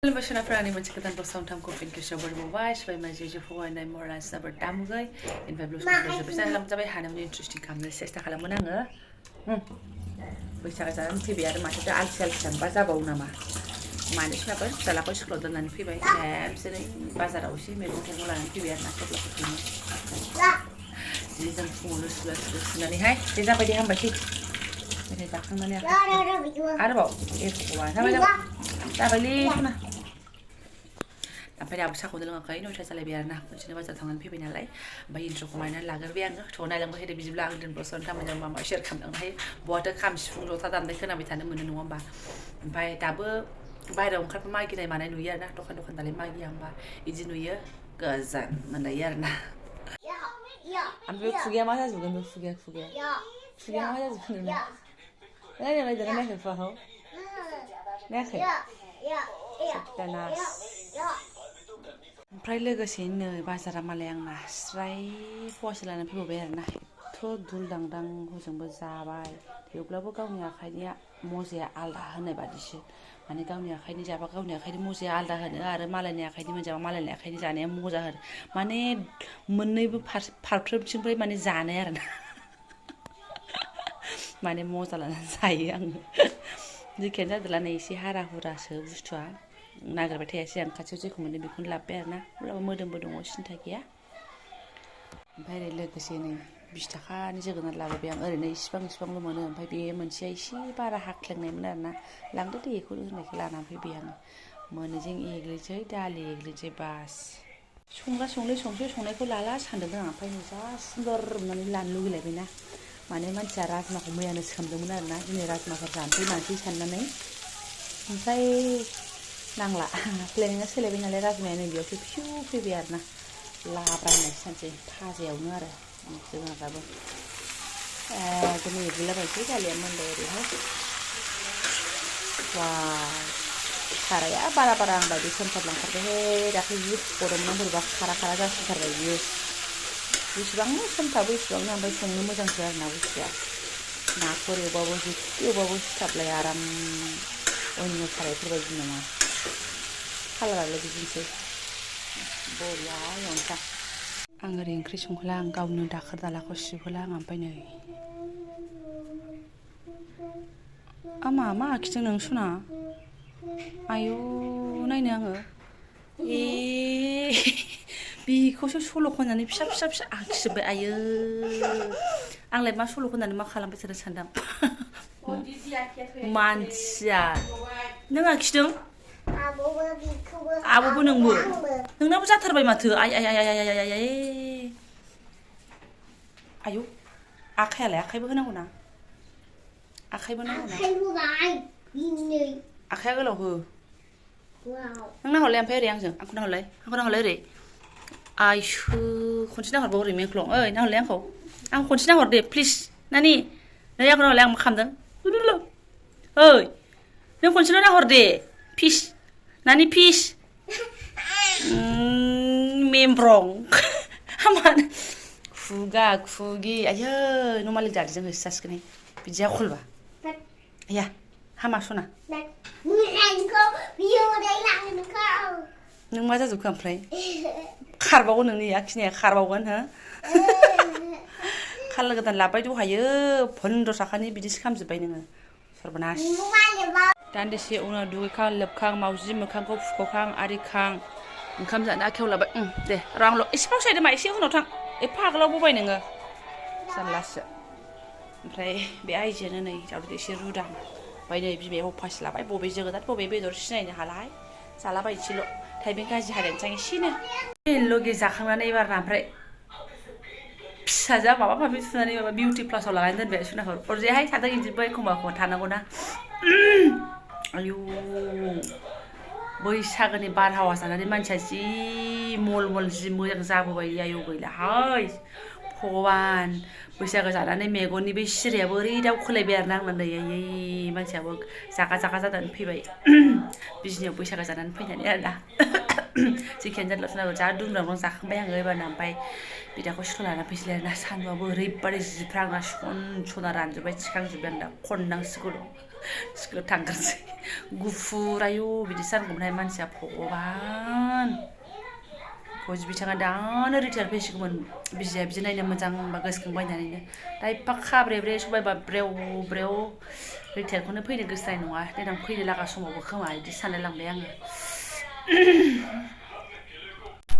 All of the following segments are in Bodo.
Limbasyona moinse goदान बोसोराव थामखौ फिनखेबसेयाव बरायबावबाय सबाय माजे फरायनाय मरास जाबोर दामुगै इनफाय ब्लुस जोबोर जाबाय हानायावनो इन्ट्रेस्टिं खालामनो सेस्था खालामोन आङो बैसागो जानानै फैबाय आरो माथो आलसि थांबा जाबावो नामा मानो सोलाबो फिसालाखौ स्कुलाव दोननानै फैबाय खेबसेनो बाजाराव एसे मैगं थाइगं लानानै फैबाय आरो ना थफ्लाफोरखौनो जि जों फुङावनो सुनानैहाय बे जाबाय दे हामबायसै मेथाइ जाखांनानै आरोबाव एख'बा जाबायलै सना ओमफ्राय दाबो साखौनो लोङाखै 9ता जालायबाय आरो ना खनसेनो बाजाराव थांनानै फैबाय नालाय ओमफ्राय इन्ट्र'खौ नायनानै लाग्रोबाय आङो थ' नायलांबाय थादो बिदिब्ला आं दोनबोसोन थामायजों मा शेयार खालामदोंहाय बहाथो खाम सिफुं जथा दामनाय खोनाबाय थानो मोनो नङा होमबा ओमफ्राय दाबो बाहेरायाव ओंखारबा मागिनाय मानाय नुयो आरो ना दखान दालाय मागिया होमबा बिदि नुयो गोजोन मोनलायो आरो ना ओमफ्राय खुगाया मा जाजोबगोन बे खुगाया मा जाजोबगोन नायनायखै खुगाखौ नायाखै ओमफ्राय लोगोसेनो बाजारा मालाय आंना स्राय फवासे लानानै फैबावबाय आरो ना एथ' दुलदांदां हजोंबो जाबाय थेवब्लाबो गावनि आखाइनिया मजाया आलदा होननाय बादिसो माने गावनि आखाइनि जाबा गावनि आखाइनि मजाया आलदा होनो आरो मालायनि आखाइनि मोनजाबा मालायनि आखाइनि जानाया मजा होनो माने मोननैबो फारफ्रोमथिंनिफ्राय माने जानाय आरो ना माने मजा लानानै जायो आङो जेखियानो जादोला नै एसे हारा हुरासो बुस्थुआ नागिरबाय थायासै आं खाथियाव जेखौ मोनो बेखौनो लाबोबाय आरो ना अब्लाबो मोदोमबो दङ सिन्था गैया ओमफ्राय ओरै लोगोसे नै 20 थाखानि जोगोनार लाबोबाय आं ओरैनो इसिबांल' मोनो ओमफ्राय बे मोनसेया एसे बारा हाख्लेंनायमोन आरो ना लांदो दे बेखौ होननायखौ लानानै फैबाय आङो मोननैजों एग्लिनोसै दालि एग्लिनोसै बास संनायखौ लाला सानदोंमोन आं ओमफ्राय जा सुन्दर मोननानै लानो लुगैलायबायना माने मानसिया राजमाखौ मैयानो सोमदोंमोन आरो ना दिनै राजमाफोर जानो फैनोसै साननानै ओमफ्राय नांला प्लेनिंआ सोलायबाय नालाय राजमाया नै बेयावसो फिउ फैबाय आरो ना लाब्रा होननायसो सानसै फाजायावनो आरो जोगोनाराबो एकदम एग्लिलाबायसै दालिया मोनबाय ओरैहाय वाव खाराया बारा आं बायदि सोमथाबलांथारबायहाय दाख्लै जि गरमना बोरैबा खारा जासिनथारबाय बियो जेसेबांनो सोमथाबो एसेबांनो ओमफ्राय संनो मोजांसो आरो ना बुस्थुआ नाफोर एवबाबो जेखि एवबाबो सिथाबलाया आराम अন্য सारायफोरबायदि नङा कालारालाय बिदिनोसै बरिया एवनोसै आं ओरै ओंख्रि संहोला आं गावनो दाखोर दालाखौ सिबहोला आं ओमफ्राय नै मा आखिदों नों सना आयौ नायनो आङो बेखौसो सल' खननानै फिसा आखिजोब्बाय आयो आंलाय मा सल' खननानै मा खालामबाय थादों सानदां मानसिया नों आखिदों आब'बो नोंबो नोंनाबो जाथारबाय माथो आयौ आखाइबो होनांगौ ना आखाइया गोलाव हो नों नाहरलाय ओमफ्राय ओरै आंखौ नाहरलाय ओरै आइसो खनसे नाहरबाव ओरै मेख्लं ओइ नाहरलाय आं खनसे नाहर दे प्लिज नानि नै आंखौ नाहरलाय आं मा खालामदों ओइ नों खनसेल' नाहर दे फिस नानि फिस मेमब्रं हामानो खुगि आयै नमालि दादिजों होसो जासिगोन बिदिया खलबा आया हामा सना नों मा जाजोबखो ओमफ्राय खारबावगोन नोंनि आखिनाया खारबावगोन हो कालार गोदान लाबोबाय दहायो 15 थाखानि बिदिसो खालामजोब्बाय नोङो सर्बनाश दान्दिसे उनाव दुगैखां लोबखां मावजि मोखांखौ फुख'खां आरिखां ओंखाम जानो आखायाव लाबाय दे र' आंल' एसेबां साइदो मा एसे उनाव थां एफा आगोलाव बबाय नोङो जारलासो ओमफ्राय बे आइजोआनो नै दावदै एसे रुदां ओमफ्राय नै बिमाया उफास लाबाय बबे जोगोनार बबे बेदर सिनायनो हालाहाय जालाबायनोसैल' थाइबें गाज्रि हादेरनोसै आं एसेनो लगे जाखांनानै एबारना ओमफ्राय फिसाजोआ माबा थुनानै बिउटि प्लासाव लागायना दोनबाय सुनाखौ अरजायाहाय थादों इदिबो एखमबा थानांगौ ना आयौ बैसागोनि बारहावा जानानै मानसिया जि मल जि मोजां जाबोबाय आयौ गैलाहाय भगबान बैसागो जानानै मेगननि बे सिरियाबो ओरै दावखोलायबाय आरो ना आंना नै मानसियाबो जागा जानानै फैबाय बिजनियाव बैसागो जानानै फैनानै आरो ना जेखियानो जादोला जा दुंब्रां जाखांबाय आङो एबारना ओमफ्राय बिदाखौ स्कुल लाना फैसैलाय आरो ना सान्दुंआबो ओरैबादि जिफ्रा आंना सना रानजोब्बाय थिखांजोब्बाय आं दा खननांसिगौ दं स्कुलाव थांग्रोसै गुफुर आयु बिदि जानांगौमोनहाय मानसिया भगबान फौजि बिथाङा दानो रिटायार फैसिगौमोन बिजिया बिदि नायनो मोजां बा गोसोखांबायनानैनो दा एफा खाब्रे सबायबा ब्रेव रिटायारखौनो फैनो गोसो जानाय नङा देनां फैनो लागा समावबो खोमा बिदि सानलाय लांबाय आङो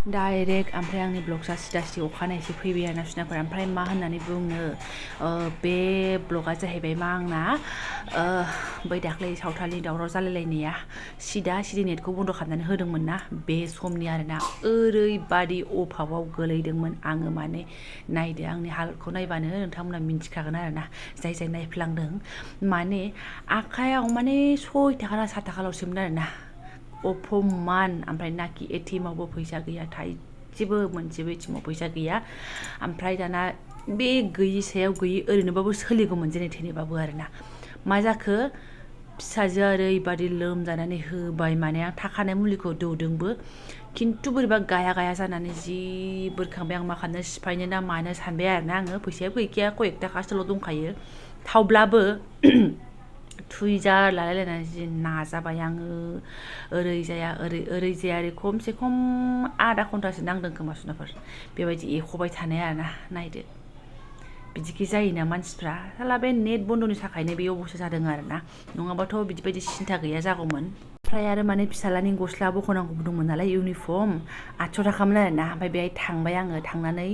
डाइरेक्ट ओमफ्राय आंनि ब्लगआ सिदा अखानायैसो फैबाय आरोना सुनाफोर ओमफ्राय मा होननानै बुंनो बे ब्लगआ जाहैबाय मा आंना बै दाख्लै सावथालनि दावराव जालायलायनाया सिदा नेटखौ बन्द' खालामनानै होदोंमोन ना बे समनि आरोना ओरैबादि अभाबाव गोलैदोंमोन आङो माने नायदो आंनि हालोदखौ नायबानो नोंथांमोना मिन्थिखागोन आरोना जाय नायफ्लांदों माने आखायाव माने 6 थाखा ना 7 थाखाल'सोमोन आरोना अपमान ओमफ्राय नाखि एटिएमावबो फैसा गैया थाइसेबो मोनसेबो एटिएमाव फैसा गैया ओमफ्राय दाना बे गैयि सायाव गैयि ओरैनोबाबो सोलिगौमोन जेने थेनेबाबो आरोना मा जाखो फिसाजोआ ओरैबादि लोमजानानै होबाय माने आं थाखानाय मुलिखौ दौदोंबो खिन्थु बोरैबा गाया जानानै जि बोरखांबाय आं मा खालामनो सिफायनो ना मानो सानबाय आरोना आङो फैसायाबो गैखाया कयेक थाखासोल' दंखायो थावब्लाबो थुइजार लालायलायनानै जि नाजाबाय आङो ओरै जाया ओरै खमसे खम आधा घन्टासो नांदों खोमा सुनाफोर बेबायदि एख'बाय थानाय आरोना नायदो बिदिखि जायोना मानसिफ्रा साला बे नेट बन्द'नि थाखायनो बे अबस्था जादों आरोना नङाबाथ' बिदि सिन्था गैया जागौमोन ओमफ्राय आरो माने फिसालानि गस्ला बख'नांगौबो दंमोन नालाय इउनिफर्म 800 थाखामोन आरोना ओमफ्राय बेहाय थांबाय आङो थांनानै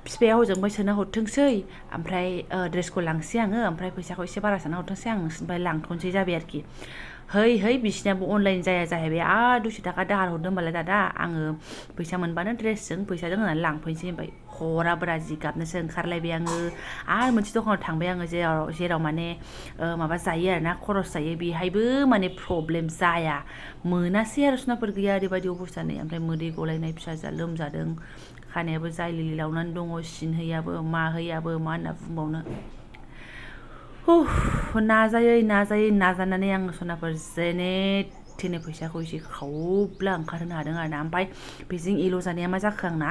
बिफाया हजोंबाय सोना हरथोंसै ओमफ्राय ड्रेसखौ लांसै आङो ओमफ्राय फैसाखौ एसे बारा सोना हरथोंसै आं नोंसिनिफ्राय लांथ'नोसै जाबाय आरोखि है बिसिनाबो अनलाइन जाया जाहैबाय 200 थाखा दाहार हरदों होनबालाय दादा आङो फैसा मोनबानो ड्रेसजों फैसाजों होनानै लांफैनोसै होनबाय हराब्रा जि गाबनोसो ओंखारलायबाय आङो आरो मोनसे दखानाव थांबाय आङो जेराव माने माबा जायो आरोना खरस जायो बेहायबो माने प्रब्लेम जाया मोनासै आरो सुनाफोर गैया ओरैबायदि अबस्थानि ओमफ्राय मोदै गलायनाय फिसाजोआ लोमजादों खानायाबो जायलिलि लावनानै दङ सिन हैयाबो मा हैयाबो मा होनना बुंबावनो नाजानानै आं सनाफोर जेने थेने फैसाखौ एसे खावब्ला ओंखारहोनो हादों आरोना ओमफ्राय बेजों एल' जानाया मा जाखो आंना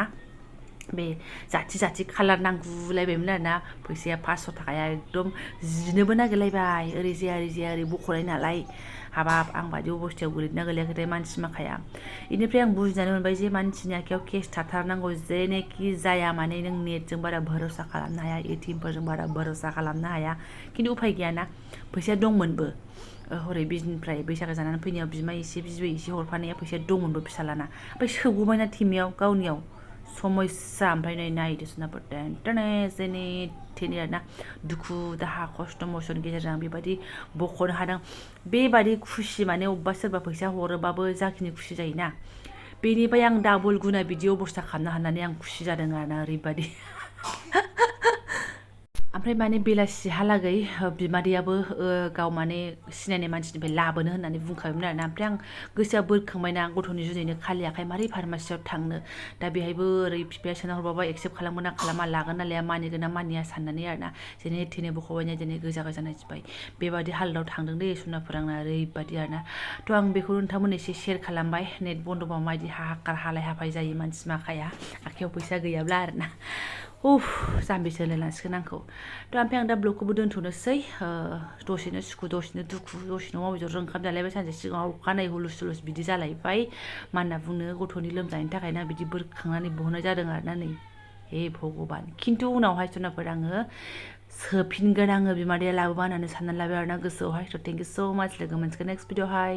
बे जाथि कालार नांगुलायबायमोन आरोना फैसाया 500 थाखाया एकदम जिनोबो नागिरलायबाय ओरै जाया ओरै बख'नाय नालाय हाबाब आं बादि अबस्थायाव गोलैदोंना गोलैयाखैथाय मानसि माखाया बेनिफ्राय आं बुजिनानै मोनबाय जे मानसिनि आखायाव केस थाथारनांगौ जेनेखि जाया माने नों नेटजों बारा भरोसा खालामनो हाया एटिएमफोरजों बारा भरोसा खालामनो हाया खिन्थु उफाय गैयाना फैसाया दंमोनबो हरै बिजनिफ्राय बैसागो जानानै फैनायाव बिमाय एसे बिबै एसे हरफानाया फैसाया दंमोनबो फिसालाना ओमफ्राय सोगौबायना टिमियाव गावनियाव समस्या ओमफ्राय नायदो सुनाफोर जेने थेने आरोना दुखु दाहा खस्थ' मस्थ'नि गेजेरजों आं बेबायदि बख'नो हादों बेबादि खुसि माने अबेबा सोरबा फैसा हरोबाबो जाखिनि खुसि जायोना बेनिफ्राय आं डाबल गुना बिदि अबस्था खालामनो हानानै आं खुसि जादों आरोना ओरैबादि ओमफ्राय माने बेलासिहालागै बिमादैयाबो गाव माने सिनायनाय मानसिनिफ्राय लाबोनो होननानै बुंखायोमोन आरोना ओमफ्राय आं गोसोआ बोरखांबायना गथ'नि जुनैनो खालि आखाइ मारै फार्मासियाव थांनो दा बेहायबो ओरै बिफाया सोना हरबाबा एक्सेप्ट खालामगोन ना खालामा लागोन ना लाया मानिगोन ना मानिया साननानै आरोना जेने थेने बख'बायना जेने गोजा नायजोब्बाय बेबादि हालोदाव थांदों दे सुनाफोर आंना ओरैबादि आरोना थ' आं बेखौ नोंथांमोननो एसे शेयार खालामबाय नेट बन्द'बा माबायदि हाहाकार हालाय हाफाय जायो मानसि माखाया आखायाव फैसा गैयाब्ला आरोना जाम्बिसो होनलायलांसिगोन आंखौ थ' ओमफ्राय आं दा ब्लगखौबो दोनथ'नोसै दसेनो सुखु दसेनो दुखु दसेनो अमा बेदरजों ओंखाम जालायबाय सानसे सिगाङाव अखानायै हुलुस थुलुस बिदि जालायबाय मा होनना बुंनो गथ'नि लोमजानायनि थाखायनो बिदि बोरखांनानै बहननाय जादों आरोना नै हे भगबान खिन्थु उनावहाय सनाफोर आङो सोफिनगोन आङो बिमादैया लाबोबा होननानै साननानै लाबाय आरोना गोसोआवहाय थ' थेंक इउ स' माच लोगो मोनसिगोन नेक्स्ट भिडिअ'हाय